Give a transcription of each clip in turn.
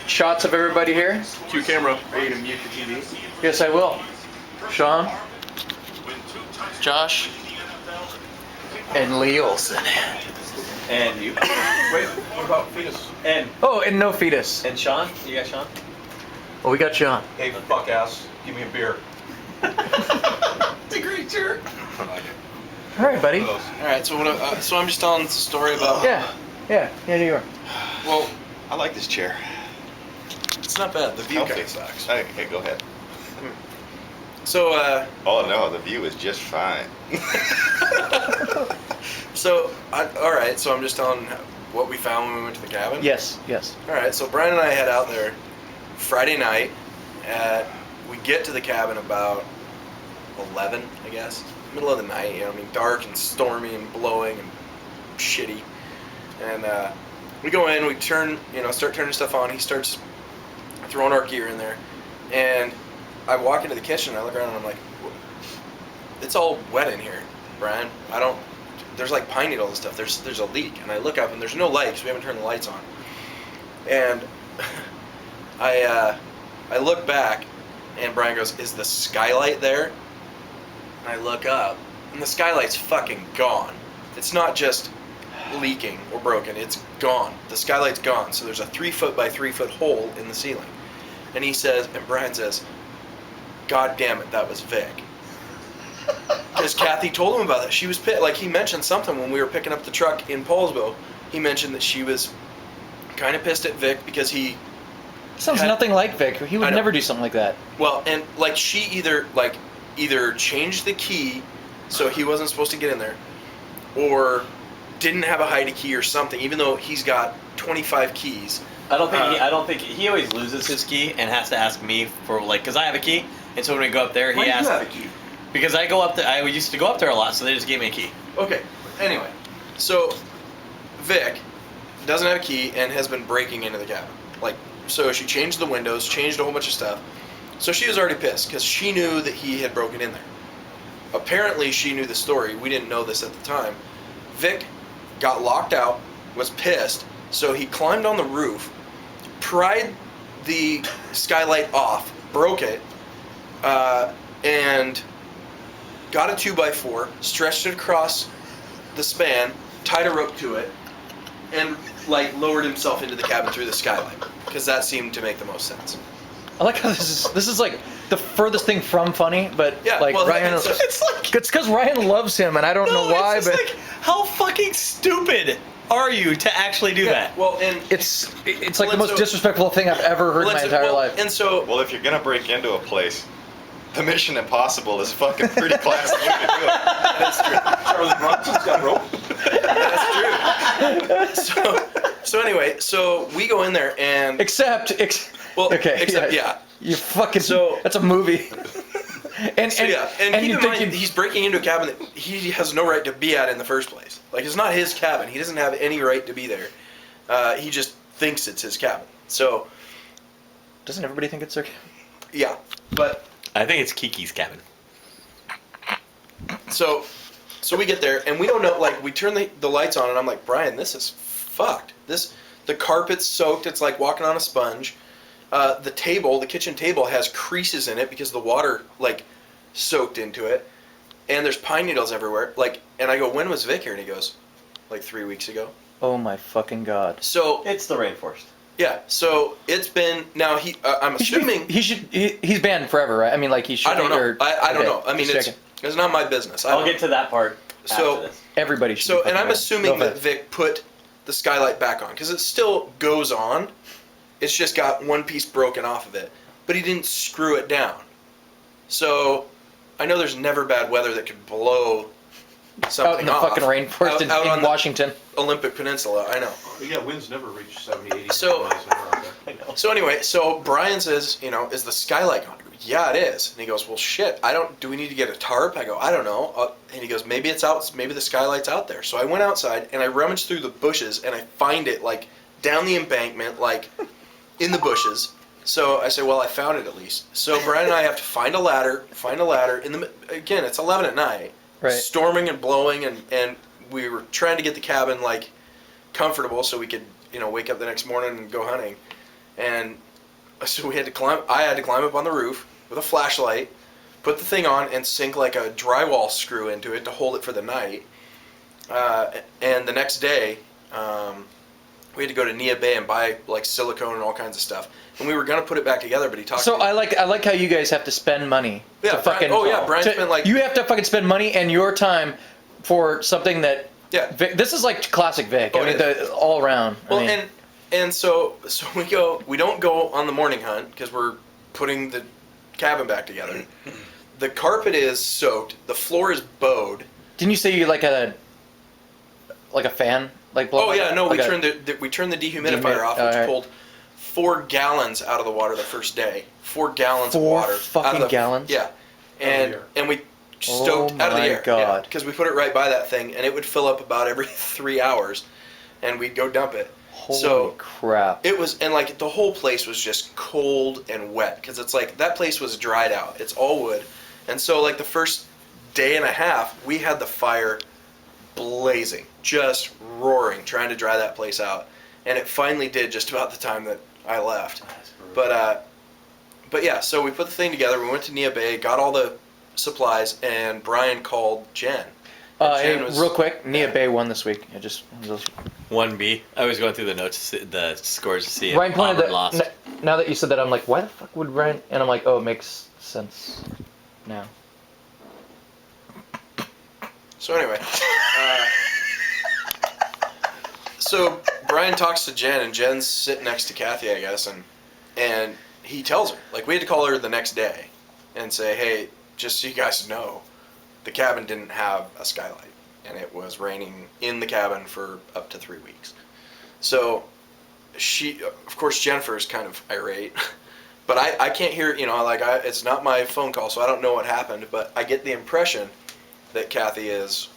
shots of everybody here? Cue camera. Ready to mute the TV? Yes, I will. Sean, Josh, and Lee Olson. And you. Wait, what about fetus? And No fetus. and Sean? You got Sean? Well, we got Sean. Hey, fuck ass, give me a beer. It's a great jerk. All right, buddy. All Alright, so I'm just telling the story about... Yeah, you are. Well, I like this chair. it's not bad. The view Healthy. kind of sucks. Okay, go ahead. So, Oh no, the view is just fine. alright, so I'm just telling what we found when we went to the cabin? Yes. Alright, so Brian and I head out there Friday night. We get to the cabin about 11, I guess. Middle of the night, dark and stormy and blowing and shitty. And we go in, we start turning stuff on. He starts throwing our gear in there. And I walk into the kitchen, I look around and I'm like, it's all wet in here, Brian. There's like pine needles and stuff. There's a leak. And I look up and there's no light because we haven't turned the lights on. And I look back and Brian goes, is the skylight there? And I look up and the skylight's fucking gone. It's not just leaking or broken, it's gone. The skylight's gone. So there's a 3 foot by 3 foot hole in the ceiling. And Brian says, God damn it, that was Vic. Because Kathy told him about that. She was pissed. Like, he mentioned something when we were picking up the truck in Paulsville. He mentioned that she was kind of pissed at Vic because he... Sounds nothing like Vic. He would never do something like that. Well, and like she either changed the key so he wasn't supposed to get in there, or didn't have a hidey key or something, even though he's got 25 keys. I don't think he always loses his key and has to ask me for because I have a key, and so when we go up there, Why he do asks you have a key? because I go up there. I used to go up there a lot, so they just gave me a key. Okay. Anyway, so Vic doesn't have a key and has been breaking into the cabin. So she changed the windows, changed a whole bunch of stuff. So she was already pissed because she knew that he had broken in there. Apparently, she knew the story. We didn't know this at the time. Vic got locked out, was pissed, so he climbed on the roof, pried the skylight off, broke it, and got a 2x4, stretched it across the span, tied a rope to it, and lowered himself into the cabin through the skylight, because that seemed to make the most sense. I like how this is like the furthest thing from funny, but Ryan. It's because Ryan loves him, and I don't know why. It's but how fucking stupid are you to actually do that? Well, and it's like the most disrespectful thing I've ever heard in my entire life. And so, Well, if you're gonna break into a place, the Mission Impossible is fucking pretty classic way to do it. that's true. Charlie Bronson's got rope. That's true. So anyway, so we go in there and Except you fucking. So- that's a movie. and keep in you mind, he's breaking into a cabin that he has no right to be at in the first place. It's not his cabin. He doesn't have any right to be there. He just thinks it's his cabin. So, doesn't everybody think it's their cabin? yeah. But, I think it's Kiki's cabin. so we get there, and we don't know, we turn the lights on, and I'm like, Brian, this is fucked. The carpet's soaked. It's like walking on a sponge. The kitchen table has creases in it because the water, soaked into it. And there's pine needles everywhere. And I go, when was Vic here? And he goes, 3 weeks ago. Oh my fucking god. So, It's the rainforest. yeah, so it's been, now I'm assuming. He's banned forever, right? I mean, he should. I don't know. I don't know. I mean, just it's not my business. I'll get to that part after this. everybody should. So, be and I'm fucking assuming banned. that Vic put the skylight back on because it still goes on. It's just got one piece broken off of it, but he didn't screw it down. So, I know there's never bad weather that could blow something out in the off. fucking rainforest in on Washington. The Olympic Peninsula, I know. Yeah, winds never reach 70, 80 So- miles an hour. So anyway, Brian says, is the skylight gone? I go, yeah, it is. And he goes, well, shit, do we need to get a tarp? I go, I don't know. And he goes, maybe it's out, maybe the skylight's out there. So I went outside and I rummaged through the bushes and I find it down the embankment, in the bushes. So I say, well, I found it at least. So Brian and I have to find a ladder. Again, it's 11 at night. Right. Storming and blowing and we were trying to get the cabin comfortable so we could, wake up the next morning and go hunting. And so we had to climb. I had to climb up on the roof with a flashlight, put the thing on, and sink like a drywall screw into it to hold it for the night. And the next day, we had to go to Nia Bay and buy like silicone and all kinds of stuff. And we were gonna put it back together, but he talked. So to me. I like how you guys have to spend money. Yeah, to fucking, Brian spent like. You have to fucking spend money and your time for something that. Yeah. Vic, this is like classic Vic. Oh, I mean, all around. Well, I mean, and so we go. We don't go on the morning hunt because we're putting the cabin back together. The carpet is soaked. The floor is bowed. didn't you say you like a fan? Like blow Oh yeah, no. like We turned the dehumidifier off, which pulled 4 gallons out of the water the first day. 4 gallons of water. 4 fucking gallons. Yeah, and we stoked out of the air. God. Because we put it right by that thing, and it would fill up about every 3 hours, and we'd go dump it. Holy crap! It was, and like the whole place was just cold and wet because it's like that place was dried out. It's all wood, and so like the first day and a half, we had the fire blazing, just roaring, trying to dry that place out, and it finally did just about the time that I left. But yeah, so we put the thing together. We went to Nia Bay, got all the supplies, and Brian called Jen. Hey, real quick, Nia Bay won this week. 1B. I was going through the notes, the scores to see if Ryan pointed Auburn lost. Now that you said that, I'm like, why the fuck would Ryan? And I'm like, oh, it makes sense now. So anyway, so Brian talks to Jen, and Jen's sitting next to Kathy, I guess, and he tells her, like, we had to call her the next day and say, hey, just so you guys know, the cabin didn't have a skylight, and it was raining in the cabin for up to 3 weeks. So she, of course, Jennifer is kind of irate, but I can't hear, it's not my phone call, so I don't know what happened, but I get the impression that Kathy is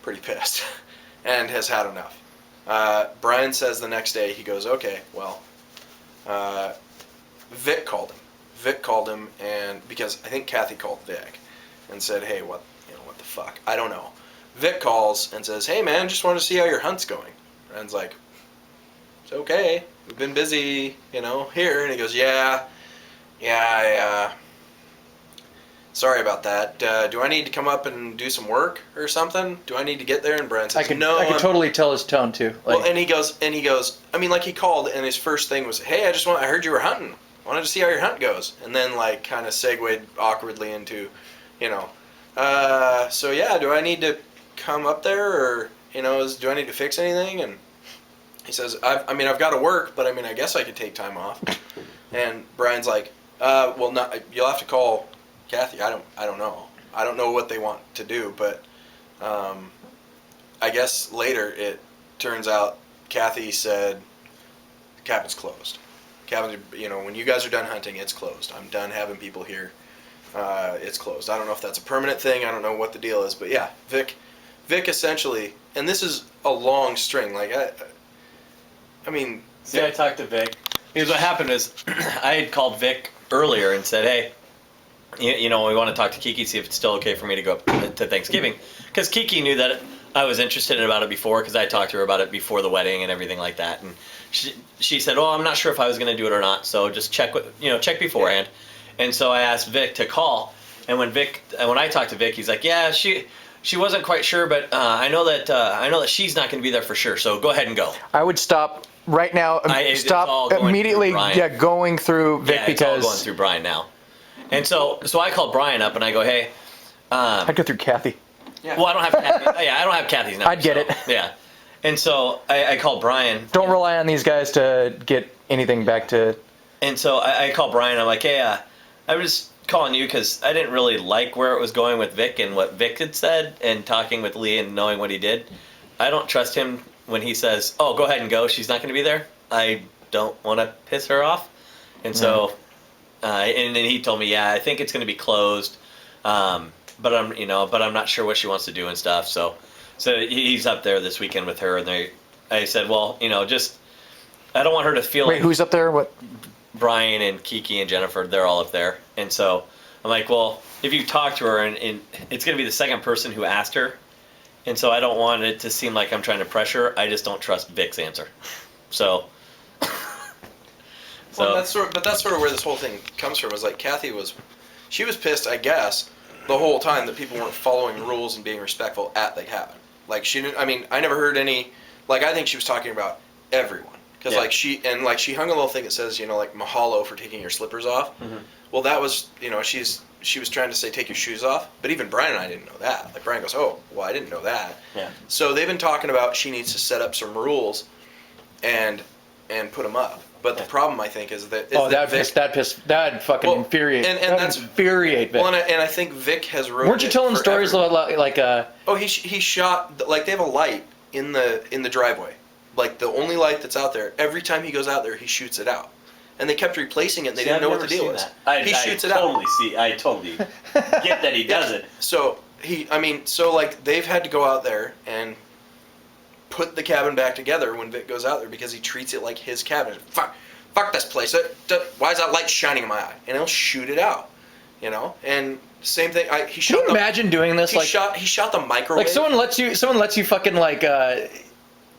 pretty pissed and has had enough. Brian says the next day, he goes, okay, well, Vic called him. Vic called him, and because I think Kathy called Vic and said, hey, what the fuck? I don't know. Vic calls and says, hey man, just wanted to see how your hunt's going. Ryan's like, it's okay. We've been busy, here. And he goes, yeah, sorry about that. Do I need to come up and do some work or something? Do I need to get there? And Brian says, no. I could totally tell his tone too. Well, and he goes, I mean, like he called and his first thing was, hey, I heard you were hunting. Wanted to see how your hunt goes. And then like kind of segued awkwardly into, so yeah, do I need to come up there or, do I need to fix anything? And he says, I've got to work, but I guess I could take time off. And Brian's like, well, no, you'll have to call Kathy. I don't know. I don't know what they want to do, but I guess later it turns out Kathy said the cabin's closed. Cabins, when you guys are done hunting, it's closed. I'm done having people here. It's closed. I don't know if that's a permanent thing. I don't know what the deal is, but yeah, Vic essentially, and this is a long string. Like See, I talked to Vic. Because what happened is, I had called Vic earlier and said, hey, we want to talk to Kiki, see if it's still okay for me to go to Thanksgiving. Because Kiki knew that I was interested about it before, because I talked to her about it before the wedding and everything like that. And she said, oh, I'm not sure if I was going to do it or not, so just check beforehand. And so I asked Vic to call, and when I talked to Vic, he's like, yeah, she wasn't quite sure, but I know that she's not going to be there for sure, so go ahead and go. I would stop right now. Stop immediately. Going through Vic because it's all going through Brian now. And so I called Brian up and I go, hey. I'd go through Kathy. Yeah. Well, I don't have Kathy. Yeah, I don't have Kathy's number. I'd get it. Yeah. And so I called Brian. Don't rely on these guys to get anything back to. And so I called Brian. I'm like, hey, I was calling you because I didn't really like where it was going with Vic and what Vic had said, and talking with Lee and knowing what he did. I don't trust him when he says, oh, go ahead and go. She's not going to be there. I don't want to piss her off. And so, and then he told me, yeah, I think it's going to be closed. But I'm not sure what she wants to do and stuff. So he's up there this weekend with her, and I said, well, just, I don't want her to feel. Wait, who's up there? What? Brian and Kiki and Jennifer, they're all up there. And so I'm like, well, if you talk to her, and it's going to be the second person who asked her, and so I don't want it to seem like I'm trying to pressure her. I just don't trust Vic's answer. So So Well, that's sort of where this whole thing comes from. Is like Kathy was pissed, I guess, the whole time that people weren't following rules and being respectful at the cabin. Like she didn't. I mean, I never heard any. Like I think she was talking about everyone because Yeah. like she hung a little thing that says like mahalo for taking your slippers off. Mhm. Well, that was she was trying to say take your shoes off, but even Brian and I didn't know that. Like Brian goes, oh, well, I didn't know that. Yeah. So they've been talking about she needs to set up some rules, and put them up. But the problem I think is that that'd fucking infuriate. and That'd that's infuriate Vic. Well, and I think Vic has ruined. Weren't you it telling for stories everyone. like Oh, he shot like they have a light in the driveway, like the only light that's out there. Every time he goes out there, he shoots it out, and they kept replacing it. And they didn't know what the deal was. He shoots it out. I totally get that he does it. So like they've had to go out there and put the cabin back together when Vic goes out there because he treats it like his cabin. Fuck this place. Why is that light shining in my eye? And he'll shoot it out, And same thing. He shot. Can you imagine doing this? He shot the microwave. Like someone lets you fucking like.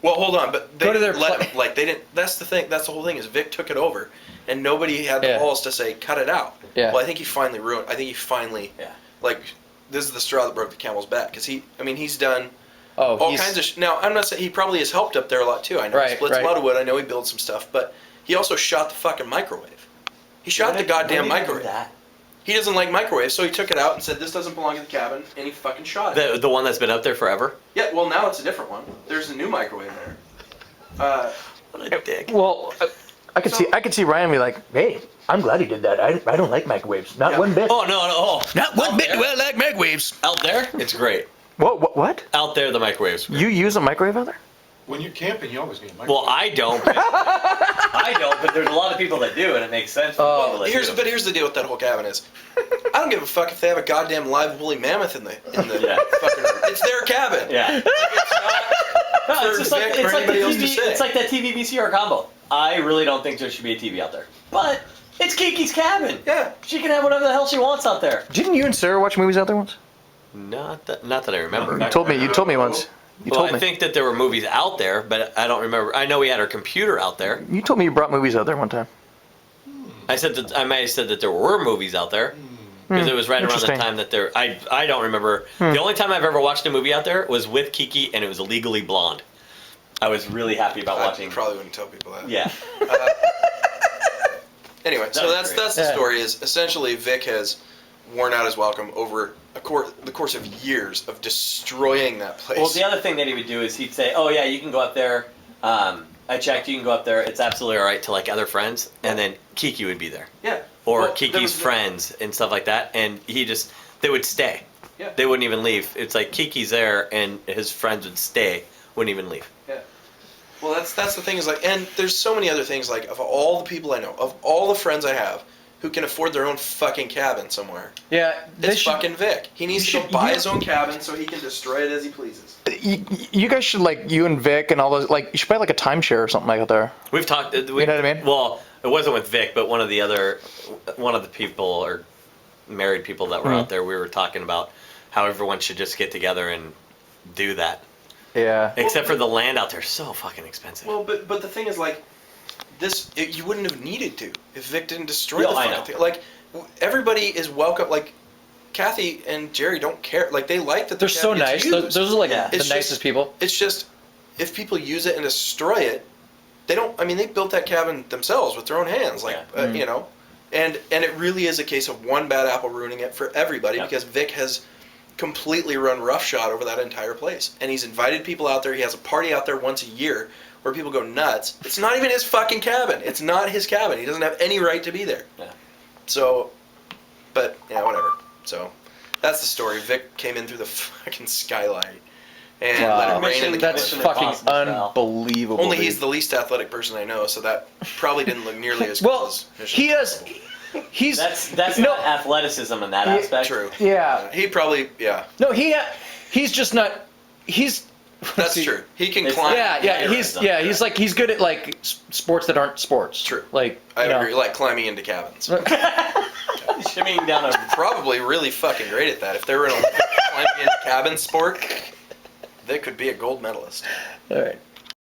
Well, hold on, but they Go to their let pla- him. Like they didn't. That's the thing. That's the whole thing. Is Vic took it over, and nobody had the Yeah. balls to say cut it out. Yeah. Well, I think he finally ruined. I think he finally. Yeah. Like, this is the straw that broke the camel's back because he's done. Oh, all kinds of. Now, I'm not saying he probably has helped up there a lot too. I know he splits Right. a lot of wood. I know he builds some stuff, but he also shot the fucking microwave. He shot the goddamn microwave. He doesn't like microwaves, so he took it out and said, "This doesn't belong in the cabin," and he fucking shot it. The one that's been up there forever. Yeah. Well, now it's a different one. There's a new microwave there. What a dick. Well, I could see Ryan be like, "Hey, I'm glad he did that. I don't like microwaves, not one bit. Oh no! Not one Out bit there? do I like microwaves." Out there, it's great. What? Out there, the microwaves. You use a microwave out there? When you're camping, you always need a microwave. Well, I don't. But there's a lot of people that do, and it makes sense. For people that do. But here's the deal with that whole cabin is, I don't give a fuck if they have a goddamn live woolly mammoth in the Yeah. fucking room. It's their cabin. Yeah. It's not No, for it's just like Vic or anybody else to TV. say. It's like that TV VCR combo. I really don't think there should be a TV out there, but it's Kiki's cabin. Yeah. She can have whatever the hell she wants out there. Didn't you and Sarah watch movies out there once? Not that I remember. You told me once. I think that there were movies out there, but I don't remember. I know we had our computer out there. You told me you brought movies out there one time. I might have said that there were movies out there because it was right around the Interesting. time that there. I don't remember. The only time I've ever watched a movie out there was with Kiki, and it was Legally Blonde. I was really happy about watching. I probably wouldn't tell people that. Yeah. Anyway, so that's the story. Is essentially Vic has worn out his welcome over the course of years of destroying that place. Well, the other thing that he would do is he'd say, "Oh yeah, you can go up there. I checked. You can go up there. It's absolutely all right to like other friends." And then Kiki would be there, yeah. or Well, there Kiki's was friends and stuff like that. And they would stay. Yeah. They wouldn't even leave. It's like Kiki's there, and his friends would stay, wouldn't even leave. Yeah. Well, that's the thing is like, and there's so many other things like of all the people I know, of all the friends I have, who can afford their own fucking cabin somewhere. Yeah, It's fucking Vic. He needs to go buy his own cabin so he can destroy it as he pleases. You guys should you and Vic and all those you should buy a timeshare or something like out there. We've talked. You know what I mean? Well, it wasn't with Vic, but one of the people or married people that were out there. We were talking about how everyone should just get together and do that. Yeah. Except for the land out there, is so fucking expensive. Well, but the thing is you wouldn't have needed to if Vic didn't destroy No, the I fucking know. thing. Everybody is welcome. Kathy and Jerry don't care. They like that They're the so cabin gets nice. used. Those are Yeah. the nicest people. It's just if people use it and destroy it, they don't. I mean, they built that cabin themselves with their own hands. And it really is a case of one bad apple ruining it for everybody because Vic has completely run roughshod over that entire place. And he's invited people out there. He has a party out there once a year where people go nuts. It's not even his fucking cabin. It's not his cabin. He doesn't have any right to be there. Yeah. So, but yeah, whatever. So, that's the story. Vic came in through the fucking skylight and let it rain in the That's cabin. fucking Impossible style. unbelievable. Only dude. he's the least athletic person I know, so that probably didn't look nearly as Well, cool as Mission he has. Impossible. He's That's no. not athleticism in that aspect. True. Yeah. He probably, yeah. No, he's just not. He's. That's true. He can It's- climb. Yeah. He's good at sports that aren't sports. True. Like I you know. agree. Like climbing into cabins. Shimmying down a. Probably really fucking great at that. If they were in a climbing into cabin sport, they could be a gold medalist. All right.